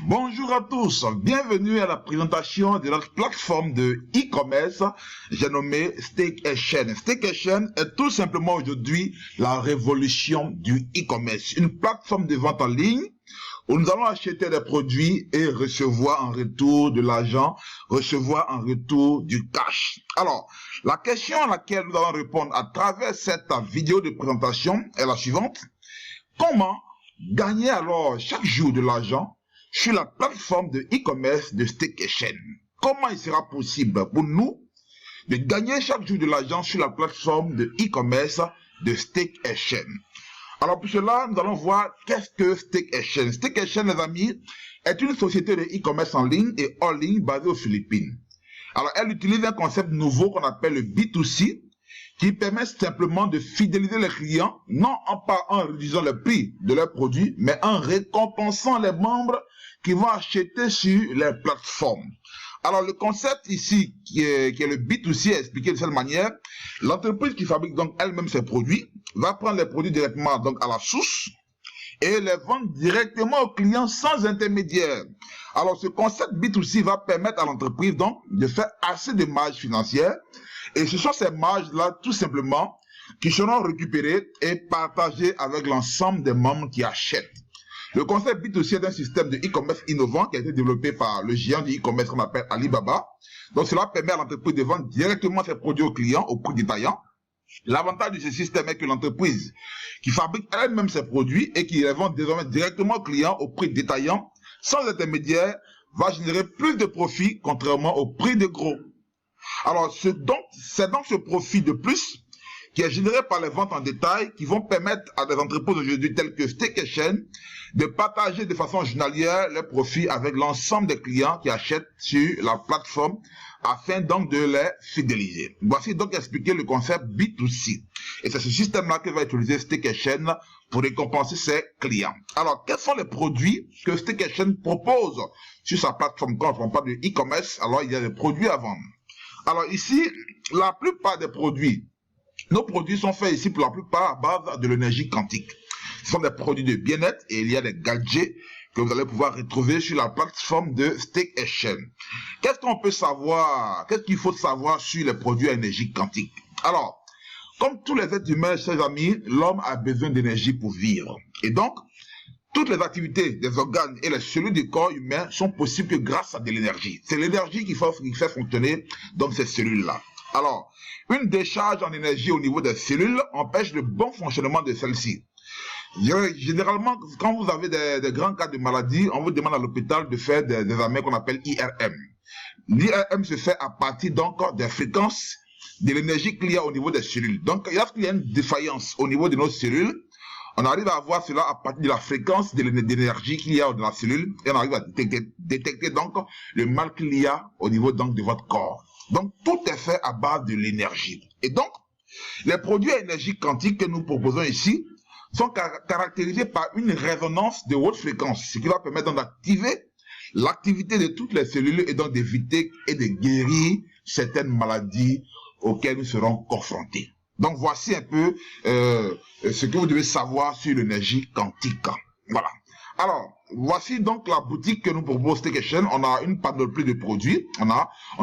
Bonjour à tous, bienvenue à la présentation de notre plateforme de e-commerce, j'ai nommé Staycation. Staycation est tout simplement aujourd'hui la révolution du e-commerce, une plateforme de vente en ligne où nous allons acheter des produits et recevoir en retour de l'argent, recevoir en retour du cash. Alors, la question à laquelle nous allons répondre à travers cette vidéo de présentation est la suivante. Comment gagner alors chaque jour de l'argent sur la plateforme de e-commerce de Staycation? Comment il sera possible pour nous de gagner chaque jour de l'argent sur la plateforme de e-commerce de Staycation? Alors pour cela, nous allons voir qu'est-ce que Staycation. Staycation, les amis, est une société de e-commerce en ligne et hors ligne basée aux Philippines. Alors elle utilise un concept nouveau qu'on appelle le B2C, qui permet simplement de fidéliser les clients, non pas en réduisant le prix de leurs produits, mais en récompensant les membres qui vont acheter sur les plateformes. Alors le concept ici, qui est le B2C, est expliqué de cette manière. L'entreprise qui fabrique donc elle-même ses produits va prendre les produits directement donc à la source et les vendre directement aux clients sans intermédiaire. Alors ce concept B2C va permettre à l'entreprise donc de faire assez de marge financière, et ce sont ces marges-là tout simplement qui seront récupérées et partagées avec l'ensemble des membres qui achètent. Le concept B2C est un système de e-commerce innovant qui a été développé par le géant du e-commerce qu'on appelle Alibaba. Donc cela permet à l'entreprise de vendre directement ses produits aux clients au prix détaillant. L'avantage de ce système est que l'entreprise qui fabrique elle-même ses produits et qui les vend désormais directement aux clients au prix détaillant, sans intermédiaire, va générer plus de profit contrairement au prix de gros. Alors c'est donc ce profit de plus qui est généré par les ventes en détail qui vont permettre à des entreprises aujourd'hui telles que Staycation de partager de façon journalière leurs profits avec l'ensemble des clients qui achètent sur la plateforme afin donc de les fidéliser. Voici donc expliquer le concept B2C. Et c'est ce système-là que va utiliser Staycation pour récompenser ses clients. Alors, quels sont les produits que Staycation propose sur sa plateforme? Quand on parle de e-commerce, alors il y a des produits à vendre. Alors ici, la plupart des produits, nos produits sont faits ici pour la plupart à base de l'énergie quantique. Ce sont des produits de bien-être et il y a des gadgets que vous allez pouvoir retrouver sur la plateforme de Staycation. Qu'est-ce qu'on peut savoir? Qu'est-ce qu'il faut savoir sur les produits à énergie quantique? Alors, comme tous les êtres humains, chers amis, l'homme a besoin d'énergie pour vivre. Et donc, toutes les activités des organes et les cellules du corps humain sont possibles que grâce à de l'énergie. C'est l'énergie qui fait fonctionner donc ces cellules-là. Alors, une décharge en énergie au niveau des cellules empêche le bon fonctionnement de celles-ci. Généralement, quand vous avez des grands cas de maladie, on vous demande à l'hôpital de faire des examens qu'on appelle IRM. L'IRM se fait à partir donc des fréquences de l'énergie qu'il y a au niveau des cellules. Donc, lorsqu'il y a une défaillance au niveau de nos cellules, on arrive à voir cela à partir de la fréquence de l'énergie qu'il y a dans la cellule et on arrive à détecter donc le mal qu'il y a au niveau donc de votre corps. Donc, tout est fait à base de l'énergie. Et donc, les produits à énergie quantique que nous proposons ici sont caractérisés par une résonance de haute fréquence, ce qui va permettre donc d'activer l'activité de toutes les cellules et donc d'éviter et de guérir certaines maladies auxquelles nous serons confrontés. Donc, voici un peu ce que vous devez savoir sur l'énergie quantique. Voilà. Alors, voici donc la boutique que nous propose Staycation. On a une panoplie de produits. On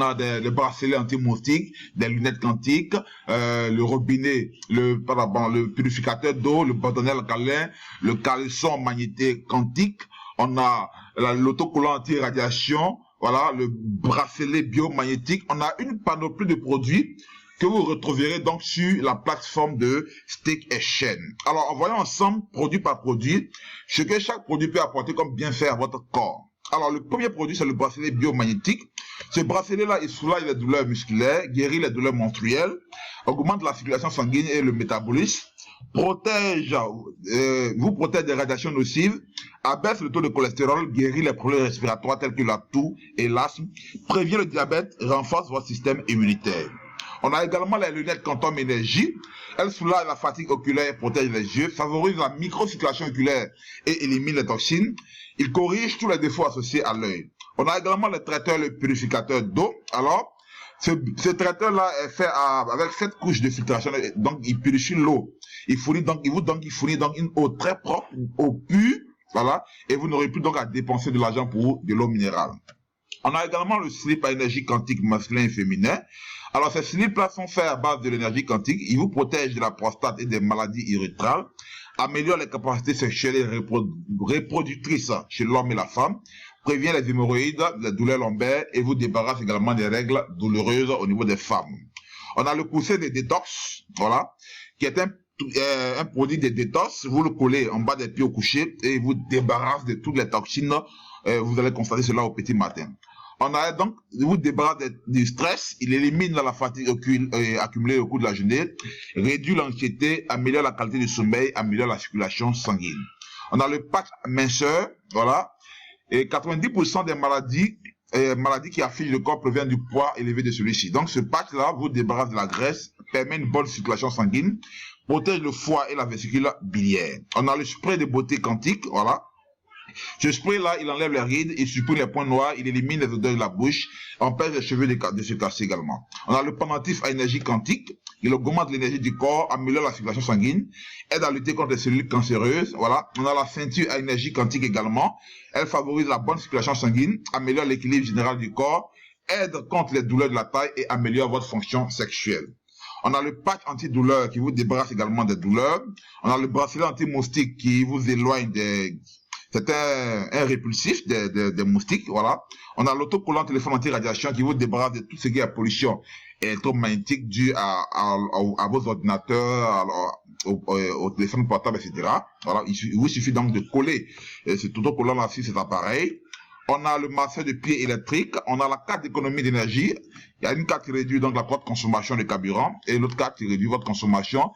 a des bracelets anti-moustiques, des lunettes quantiques, le robinet, le purificateur d'eau, le bâtonnet alcalin, le caleçon magnétique quantique. On a l'autocollant anti-radiation, voilà, le bracelet biomagnétique. On a une panoplie de produits que vous retrouverez donc sur la plateforme de Staycation. Alors, voyons ensemble, produit par produit, ce que chaque produit peut apporter comme bienfait à votre corps. Alors, le premier produit, c'est le bracelet biomagnétique. Ce bracelet-là, il soulage les douleurs musculaires, guérit les douleurs menstruelles, augmente la circulation sanguine et le métabolisme, vous protège des radiations nocives, abaisse le taux de cholestérol, guérit les problèmes respiratoires tels que la toux et l'asthme, prévient le diabète, renforce votre système immunitaire. On a également les lunettes Quantum Énergie. Elles soulagent la fatigue oculaire et protègent les yeux, favorisent la microcirculation oculaire et éliminent les toxines. Il corrige tous les défauts associés à l'œil. On a également le traiteur, le purificateur d'eau. Alors, ce traiteur-là est fait avec 7 couches de filtration. Donc, il purifie l'eau. Il fournit donc une eau très propre, une eau pure, Voilà. Et vous n'aurez plus donc à dépenser de l'argent pour de l'eau minérale. On a également le slip à énergie quantique masculin et féminin. Alors, ces slips-là sont faits à base de l'énergie quantique. Ils vous protègent de la prostate et des maladies urétrales, améliorent les capacités sexuelles et reproductrices chez l'homme et la femme, prévient les hémorroïdes, les douleurs lombaires et vous débarrasse également des règles douloureuses au niveau des femmes. On a le coussin de détox, voilà, qui est un produit de détox. Vous le collez en bas des pieds au coucher et il vous débarrasse de toutes les toxines. Vous allez constater cela au petit matin. On a donc, il vous débarrasse du stress, il élimine la fatigue accumulée au cours de la journée, réduit l'anxiété, améliore la qualité du sommeil, améliore la circulation sanguine. On a le patch minceur, voilà, et 90% des maladies qui affligent le corps proviennent du poids élevé de celui-ci. Donc ce patch-là vous débarrasse de la graisse, permet une bonne circulation sanguine, protège le foie et la vésicule biliaire. On a le spray de beauté quantique, voilà. Ce spray-là, il enlève les rides, il supprime les points noirs, il élimine les odeurs de la bouche, empêche les cheveux de se casser également. On a le pendentif à énergie quantique, il augmente l'énergie du corps, améliore la circulation sanguine, aide à lutter contre les cellules cancéreuses, voilà. On a la ceinture à énergie quantique également, elle favorise la bonne circulation sanguine, améliore l'équilibre général du corps, aide contre les douleurs de la taille et améliore votre fonction sexuelle. On a le patch antidouleur qui vous débarrasse également des douleurs. On a le bracelet anti-moustique qui vous éloigne des... C'est un répulsif des moustiques, voilà. On a l'autocollant téléphone anti-radiation qui vous débarrasse de tout ce qui est pollution électromagnétique due à vos ordinateurs, au téléphone portable, etc. Voilà. Il vous suffit donc de coller cet autocollant-là sur cet appareil. On a le masseur de pied électrique. On a la carte d'économie d'énergie. Il y a une carte qui réduit donc la consommation de carburant et l'autre carte qui réduit votre consommation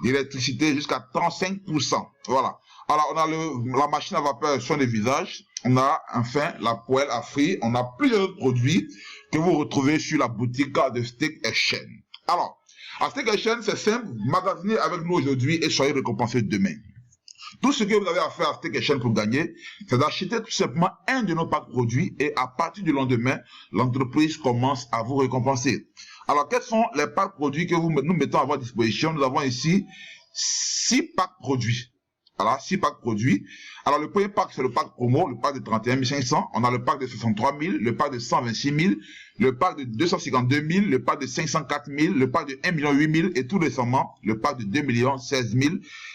d'électricité jusqu'à 35%. Voilà. Alors, on a la machine à vapeur soin des visages. On a enfin la poêle à frire. On a plusieurs autres produits que vous retrouvez sur la boutique de Steak & Chain. Alors, à Steak & Chain, c'est simple. Magasinez avec nous aujourd'hui et soyez récompensés demain. Tout ce que vous avez à faire à Steak & Chain pour gagner, c'est d'acheter tout simplement un de nos packs produits et à partir du lendemain, l'entreprise commence à vous récompenser. Alors, quels sont les packs produits que nous mettons à votre disposition? Nous avons ici 6 packs produits. Voilà, 6 packs produits. Alors, le premier pack, c'est le pack promo, le pack de 31 500. On a le pack de 63 000, le pack de 126 000, le pack de 252 000, le pack de 504 000, le pack de 1 800 000 et tout récemment, le pack de 2 16 000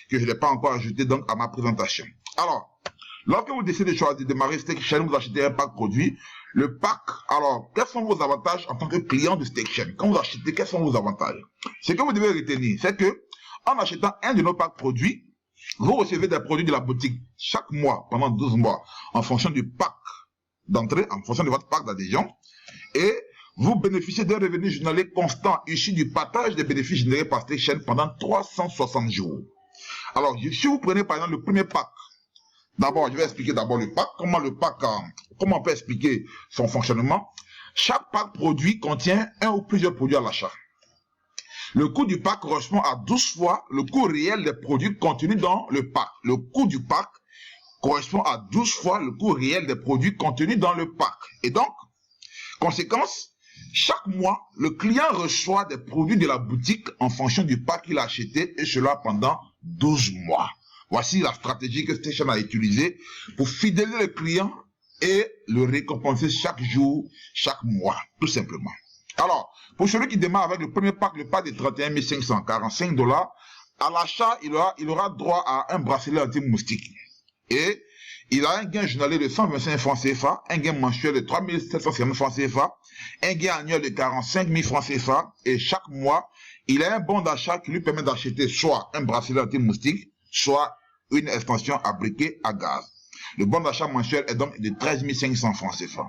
que je n'ai pas encore ajouté donc à ma présentation. Alors, lorsque vous décidez de choisir de démarrer Steak & Chain, vous achetez un pack produit. Le pack, alors, quels sont vos avantages en tant que client de Steak & Chain? Quand vous achetez, quels sont vos avantages? Ce que vous devez retenir, c'est que, en achetant un de nos packs produits, vous recevez des produits de la boutique chaque mois, pendant 12 mois, en fonction du pack d'entrée, en fonction de votre pack d'adhésion. Et vous bénéficiez d'un revenu journalier constant issu du partage des bénéfices générés par Steak & Chain pendant 360 jours. Alors, si vous prenez par exemple le premier pack, d'abord, je vais expliquer d'abord le pack, comment on peut expliquer son fonctionnement. Chaque pack produit contient un ou plusieurs produits à l'achat. Le coût du pack correspond à 12 fois le coût réel des produits contenus dans le pack. Le coût du pack correspond à 12 fois le coût réel des produits contenus dans le pack. Et donc, conséquence, chaque mois, le client reçoit des produits de la boutique en fonction du pack qu'il a acheté et cela pendant 12 mois. Voici la stratégie que Steak & Chain a utilisée pour fidéliser le client et le récompenser chaque jour, chaque mois, tout simplement. Alors, pour celui qui démarre avec le premier pack, le pack de 31 545 $, à l'achat, il aura droit à un bracelet anti-moustique. Et il a un gain journalier de 125 francs CFA, un gain mensuel de 3 750 francs CFA, un gain annuel de 45 000 francs CFA, et chaque mois, il a un bon d'achat qui lui permet d'acheter soit un bracelet anti-moustique, soit une extension à briquet à gaz. Le bon d'achat mensuel est donc de 13 500 francs CFA.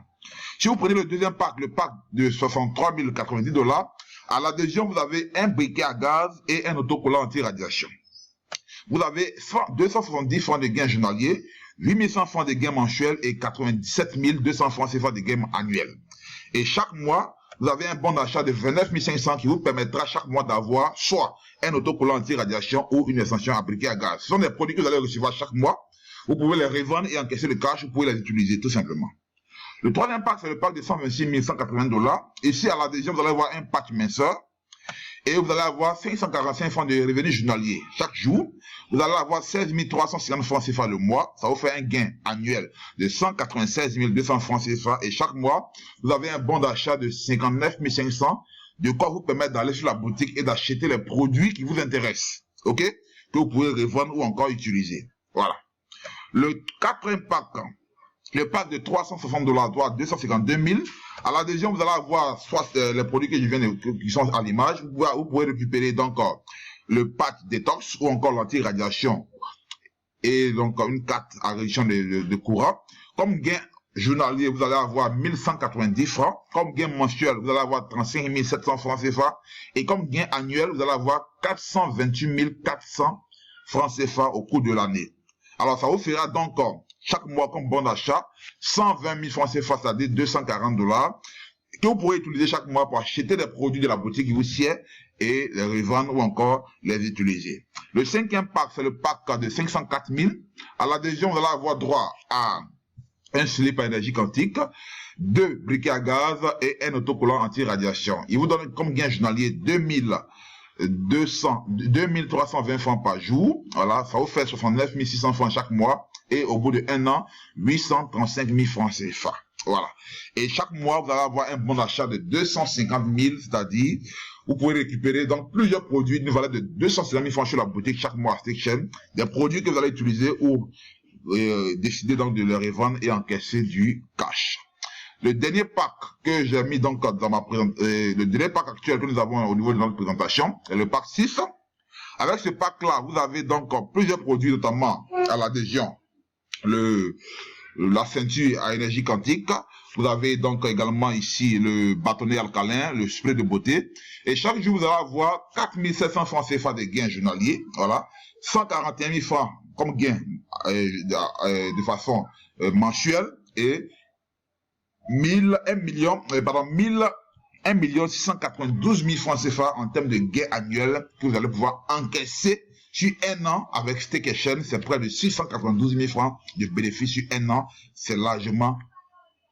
Si vous prenez le deuxième pack, le pack de 63 090 $, à l'adhésion, vous avez un briquet à gaz et un autocollant anti-radiation. Vous avez 270 francs de gains journaliers, 8100 francs de gains mensuels et 97 200 francs CFA de gains annuels. Et chaque mois, vous avez un bon d'achat de 29 500 qui vous permettra chaque mois d'avoir soit un autocollant anti-radiation ou une extension à briquet à gaz. Ce sont des produits que vous allez recevoir chaque mois. Vous pouvez les revendre et encaisser le cash, vous pouvez les utiliser tout simplement. Le troisième pack, c'est le pack de 126 180 $. Ici, à l'adhésion, vous allez avoir un patch minceur. et vous allez avoir 545 francs de revenus journaliers chaque jour. Vous allez avoir 16 350 francs CFA le mois. Ça vous fait un gain annuel de 196 200 francs CFA. Et chaque mois, vous avez un bon d'achat de 59 500, de quoi vous permettre d'aller sur la boutique et d'acheter les produits qui vous intéressent. OK? Que vous pouvez revendre ou encore utiliser. Voilà. Le quatrième pack, le pack de 360 $, doit 252 000. À l'adhésion, vous allez avoir soit les produits que je viens qui sont à l'image. Vous pouvez récupérer donc le pack détox ou encore l'anti-radiation et donc une carte à réduction de courant. Comme gain journalier, vous allez avoir 1190 francs. Comme gain mensuel, vous allez avoir 35 700 francs CFA. Et comme gain annuel, vous allez avoir 428 400 francs CFA au cours de l'année. Alors, ça vous fera donc chaque mois comme bon d'achat 120 000 francs CFA, c'est-à-dire 240 $, que vous pourrez utiliser chaque mois pour acheter des produits de la boutique qui vous sied et les revendre ou encore les utiliser. Le cinquième pack, c'est le pack de 504 000. À l'adhésion, vous allez avoir droit à un slip à énergie quantique, 2 briquets à gaz et un autocollant anti-radiation. Il vous donne comme gain journalier 2320 francs par jour. Voilà, ça vous fait 69 600 francs chaque mois. Et au bout de 1 an, 835 000 francs CFA. Voilà. Et chaque mois, vous allez avoir un bon d'achat de 250 000, c'est-à-dire, vous pouvez récupérer donc plusieurs produits d'une valeur de 250 000 francs sur la boutique chaque mois à StakeChain. Des produits que vous allez utiliser ou décider donc de les revendre et encaisser du cash. Le dernier pack que j'ai mis donc dans ma présentation, le dernier pack actuel que nous avons au niveau de notre présentation, est le pack 6. Avec ce pack-là, vous avez donc plusieurs produits, notamment à l'adhésion, la ceinture à énergie quantique. Vous avez donc également ici le bâtonnet alcalin, le spray de beauté. Et chaque jour, vous allez avoir 4 700 francs CFA de gains journaliers. Voilà. 141 000 francs comme gain de façon mensuelle. Et 1 692 000 francs CFA en termes de gains annuels que vous allez pouvoir encaisser sur 1 an avec StakeChain. C'est près de 692 000 francs de bénéfices sur 1 an. C'est largement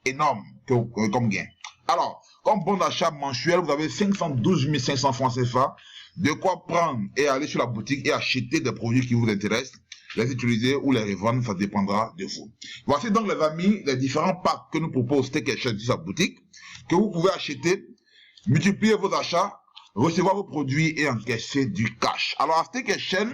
énorme comme gain. Alors, comme bon d'achat mensuel, vous avez 512 500 francs CFA. De quoi prendre et aller sur la boutique et acheter des produits qui vous intéressent. Les utiliser ou les revendre, ça dépendra de vous. Voici donc les amis, les différents packs que nous propose StakeChain sur sa boutique, que vous pouvez acheter, multiplier vos achats, recevoir vos produits et encaisser du cash. Alors à StakeChain,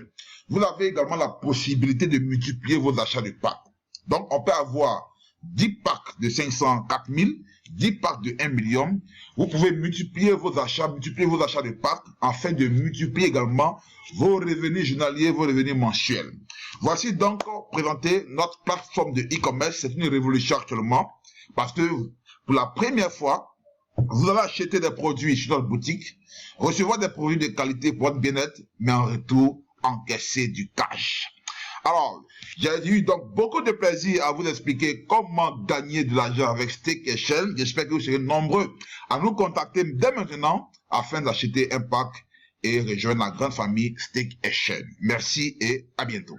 vous avez également la possibilité de multiplier vos achats de packs. Donc on peut avoir 10 packs de 504 000, 10 packs de 1 million. Vous pouvez multiplier vos achats de packs afin de multiplier également vos revenus journaliers, vos revenus mensuels. Voici donc présenté notre plateforme de e-commerce. C'est une révolution actuellement parce que pour la première fois, vous allez acheter des produits sur notre boutique, recevoir des produits de qualité pour votre bien-être, mais en retour, encaisser du cash. Alors, j'ai eu donc beaucoup de plaisir à vous expliquer comment gagner de l'argent avec StakeChain. J'espère que vous serez nombreux à nous contacter dès maintenant afin d'acheter un pack et rejoindre la grande famille StakeChain. Merci et à bientôt.